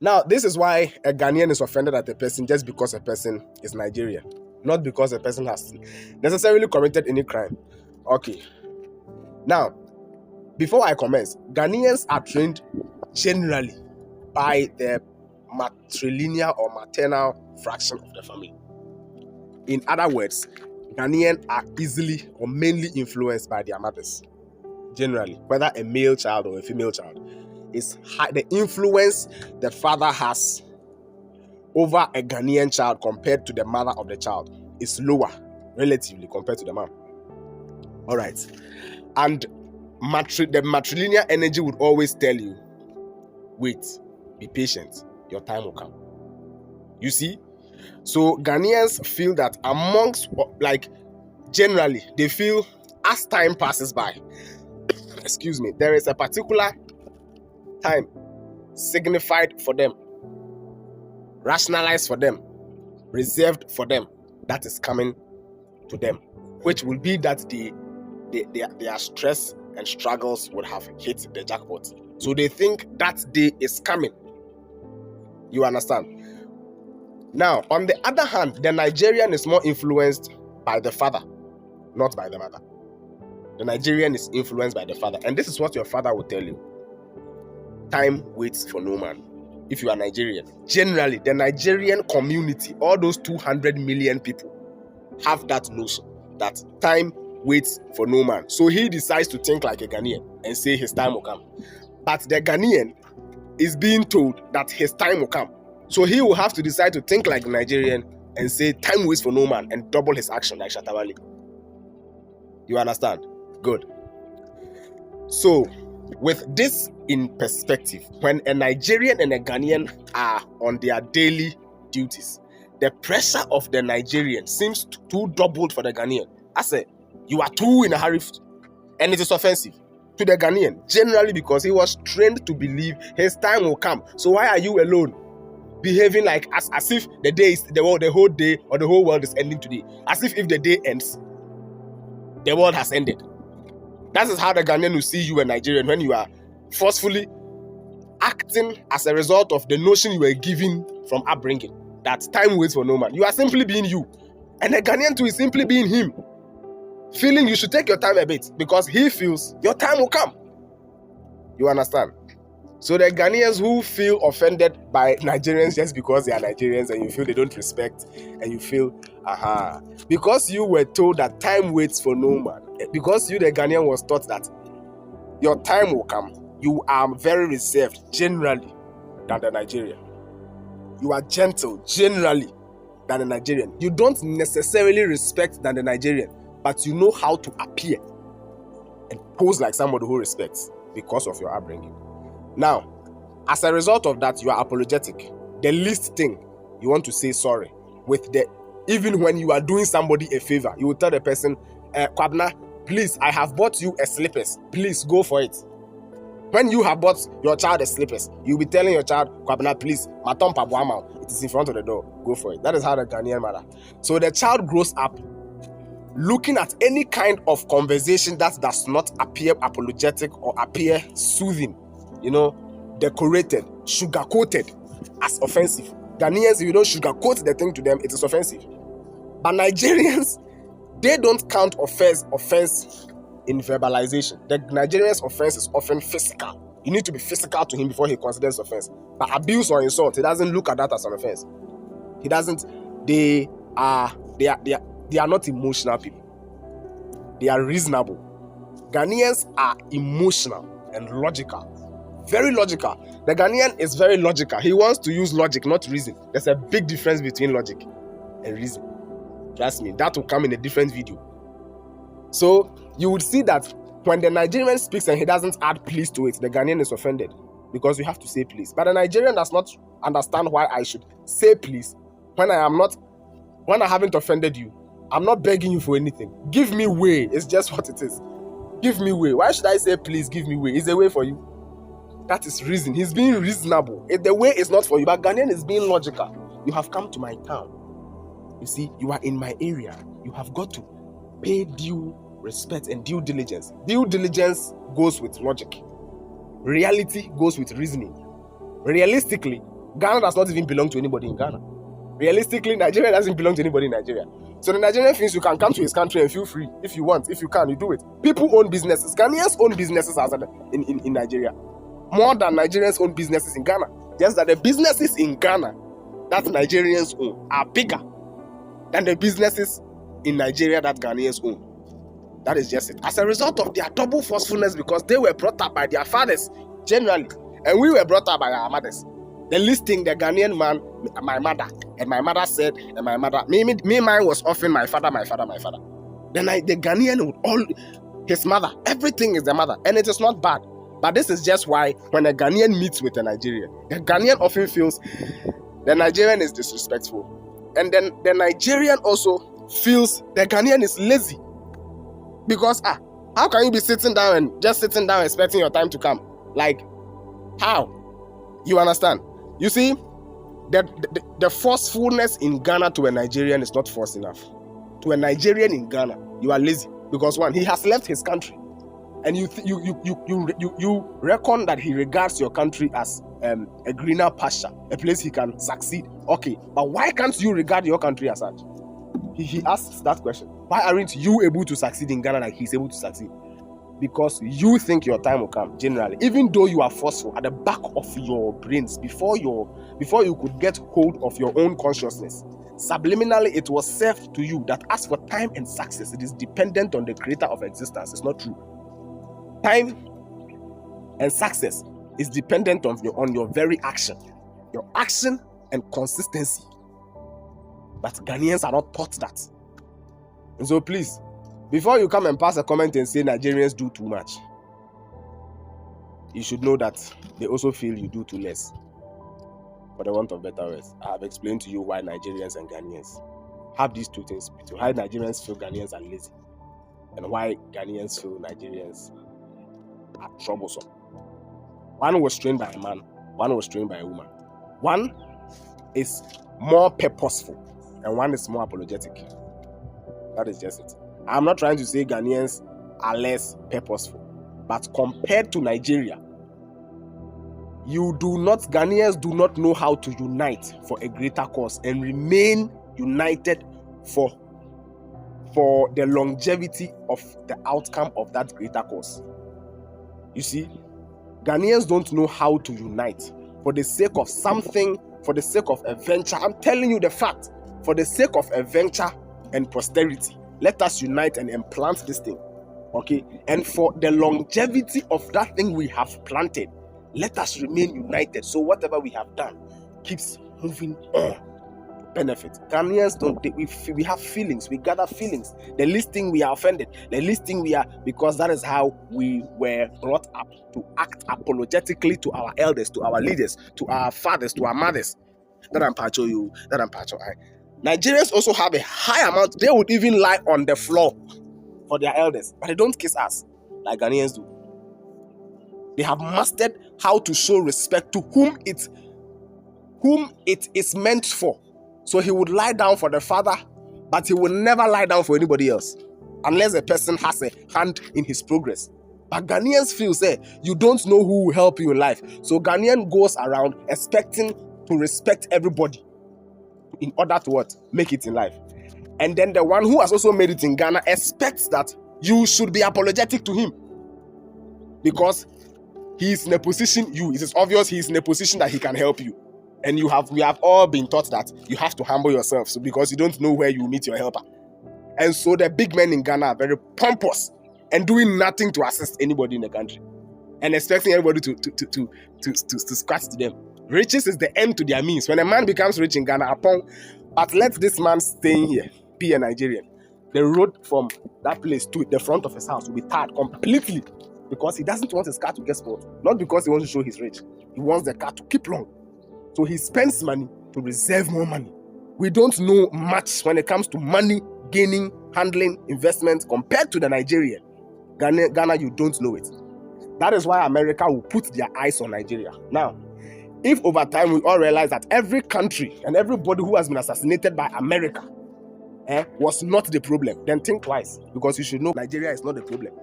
Now, this is why a Ghanaian is offended at a person just because a person is Nigerian, not because a person has necessarily committed any crime. Okay. Now, before I commence, Ghanaians are trained generally by the matrilineal or maternal fraction of the family. In other words, Ghanaians are easily or mainly influenced by their mothers. Generally, whether a male child or a female child, is the influence the father has over a Ghanaian child compared to the mother of the child is lower relatively compared to the mom. All right. And the matrilineal energy would always tell you, wait, be patient, your time will come. You see? So Ghanaians feel that amongst, like, generally, they feel as time passes by, excuse me, there is a particular time signified for them, rationalized for them, reserved for them, that is coming to them, which will be that their stress and struggles would have hit the jackpot. So they think that day is coming. You understand? Now, on the other hand, the Nigerian is more influenced by the father, not by the mother. The Nigerian is influenced by the father. And this is what your father will tell you. Time waits for no man. If you are Nigerian, generally, the Nigerian community, all those 200 million people, have that notion that time waits for no man. So he decides to think like a Ghanaian and say his time will come. But the Ghanaian is being told that his time will come. So he will have to decide to think like a Nigerian and say time waits for no man and double his action like Shatabali. You understand? Good. So, with this in perspective, when a Nigerian and a Ghanaian are on their daily duties, the pressure of the Nigerian seems too doubled for the Ghanaian. I say, you are too in a hurry, and it is offensive to the Ghanaian, generally because he was trained to believe his time will come. So why are you alone, behaving like as if the day is the whole day or the whole world is ending today? As if the day ends, the world has ended. That is how the Ghanaian will see you, a Nigerian, when you are forcefully acting as a result of the notion you were given from upbringing, that time waits for no man. You are simply being you. And the Ghanaian too is simply being him, feeling you should take your time a bit because he feels your time will come. You understand? So the Ghanaians who feel offended by Nigerians just because they are Nigerians and you feel they don't respect and you feel, because you were told that time waits for no man, because you, the Ghanaian, was taught that your time will come, you are very reserved generally than the Nigerian. You are gentle generally than the Nigerian. You don't necessarily respect than the Nigerian, but you know how to appear and pose like somebody who respects because of your upbringing. Now, as a result of that, you are apologetic. The least thing you want to say sorry even when you are doing somebody a favor, you will tell the person, Kwabna, please, I have bought you a slippers. Please go for it. When you have bought your child a slippers, you'll be telling your child, Kwabna, please, Matompa Buamau, it is in front of the door. Go for it. That is how the Ghanaian mother. So the child grows up looking at any kind of conversation that does not appear apologetic or appear soothing, decorated, sugar-coated as offensive. Ghanaians, if you don't sugar-coat the thing to them, it is offensive. But Nigerians, they don't count offense in verbalization. The Nigerian's offense is often physical. You need to be physical to him before he considers offense. But abuse or insult, he doesn't look at that as an offense. He doesn't. They are not emotional people. They are reasonable. Ghanaians are emotional and logical. Very logical. The Ghanaian is very logical. He wants to use logic, not reason. There's a big difference between logic and reason. Trust me, that will come in a different video. So you would see that when the Nigerian speaks and he doesn't add please to it, the Ghanaian is offended because you have to say please. But the Nigerian does not understand why I should say please when I haven't offended you. I'm not begging you for anything. Give me way. It's just what it is. Give me way. Why should I say please give me way? Is a way for you? That is reason. He's being reasonable. The way is not for you, but Ghanaian is being logical. You have come to my town. You see, you are in my area. You have got to pay due respect and due diligence. Due diligence goes with logic. Reality goes with reasoning. Realistically, Ghana does not even belong to anybody in Ghana. Realistically, Nigeria doesn't belong to anybody in Nigeria. So the Nigerian thinks you can come to his country and feel free if you want. If you can, you do it. People own businesses. Ghanaians own businesses outside in Nigeria. More than Nigerians own businesses in Ghana. Just that the businesses in Ghana that Nigerians own are bigger than the businesses in Nigeria that Ghanaians own. That is just it. As a result of their double forcefulness, because they were brought up by their fathers generally, and we were brought up by our mothers. The listing, the Ghanaian man, my mother, and my mother said, and my mother, mine was often my father. Then the Ghanaian would all, his mother, everything is the mother, and it is not bad. But this is just why when a Ghanaian meets with a Nigerian, the Ghanaian often feels the Nigerian is disrespectful. And then the Nigerian also feels the Ghanaian is lazy. Because, how can you be sitting down expecting your time to come? Like, how? You understand? You see, the forcefulness in Ghana to a Nigerian is not force enough. To a Nigerian in Ghana, you are lazy. Because one, he has left his country. And you reckon that he regards your country as a greener pasture, a place he can succeed. Okay, but why can't you regard your country as such? He asks that question. Why aren't you able to succeed in Ghana like he's able to succeed? Because you think your time will come, generally. Even though you are forceful at the back of your brains, before you could get hold of your own consciousness, subliminally it was said to you that as for time and success, it is dependent on the creator of existence. It's not true. Time and success is dependent on your very action. Your action and consistency. But Ghanaians are not taught that. And so please, before you come and pass a comment and say Nigerians do too much, you should know that they also feel you do too less. For the want of better words, I have explained to you why Nigerians and Ghanaians have these two things. Why Nigerians feel Ghanaians are lazy, and why Ghanaians feel Nigerians are troublesome. One was trained by a man, one was trained by a woman. One is more purposeful, and one is more apologetic. That is just it. I'm not trying to say Ghanaians are less purposeful, but compared to Nigeria, Ghanaians do not know how to unite for a greater cause and remain united for the longevity of the outcome of that greater cause. You see, Ghanaians don't know how to unite for the sake of something, for the sake of a venture. I'm telling you the fact. For the sake of a venture and posterity, let us unite and implant this thing. Okay? And for the longevity of that thing we have planted, let us remain united. So whatever we have done keeps moving on to benefit. Ghanaians we have feelings, we gather feelings. The least thing we are offended, the least thing we are, because that is how we were brought up, to act apologetically to our elders, to our leaders, to our fathers, to our mothers. That I'm Pacho you, that I'm Pacho I. Nigerians also have a high amount. They would even lie on the floor for their elders, but they don't kiss us like Ghanaians do. They have mastered how to show respect to whom it is meant for. So he would lie down for the father, but he will never lie down for anybody else, unless a person has a hand in his progress. But Ghanaians feel, you don't know who will help you in life. So Ghanaian goes around expecting to respect everybody in order to what? Make it in life. And then the one who has also made it in Ghana expects that you should be apologetic to him, because he is in a position, it is obvious he is in a position that he can help you. And we have all been taught that you have to humble yourself, so because you don't know where you meet your helper. And so the big men in Ghana are very pompous and doing nothing to assist anybody in the country and expecting everybody to scratch to them. Riches is the end to their means. When a man becomes rich in Ghana, but let this man stay here, be a Nigerian, the road from that place to the front of his house will be tarred completely, because he doesn't want his car to get spoiled. Not because he wants to show he's rich. He wants the car to keep long. So he spends money to reserve more money. We don't know much when it comes to money, gaining, handling, investment compared to the Nigerian. Ghana, you don't know it. That is why America will put their eyes on Nigeria. Now, if over time we all realize that every country and everybody who has been assassinated by America was not the problem, then think twice, because you should know Nigeria is not the problem.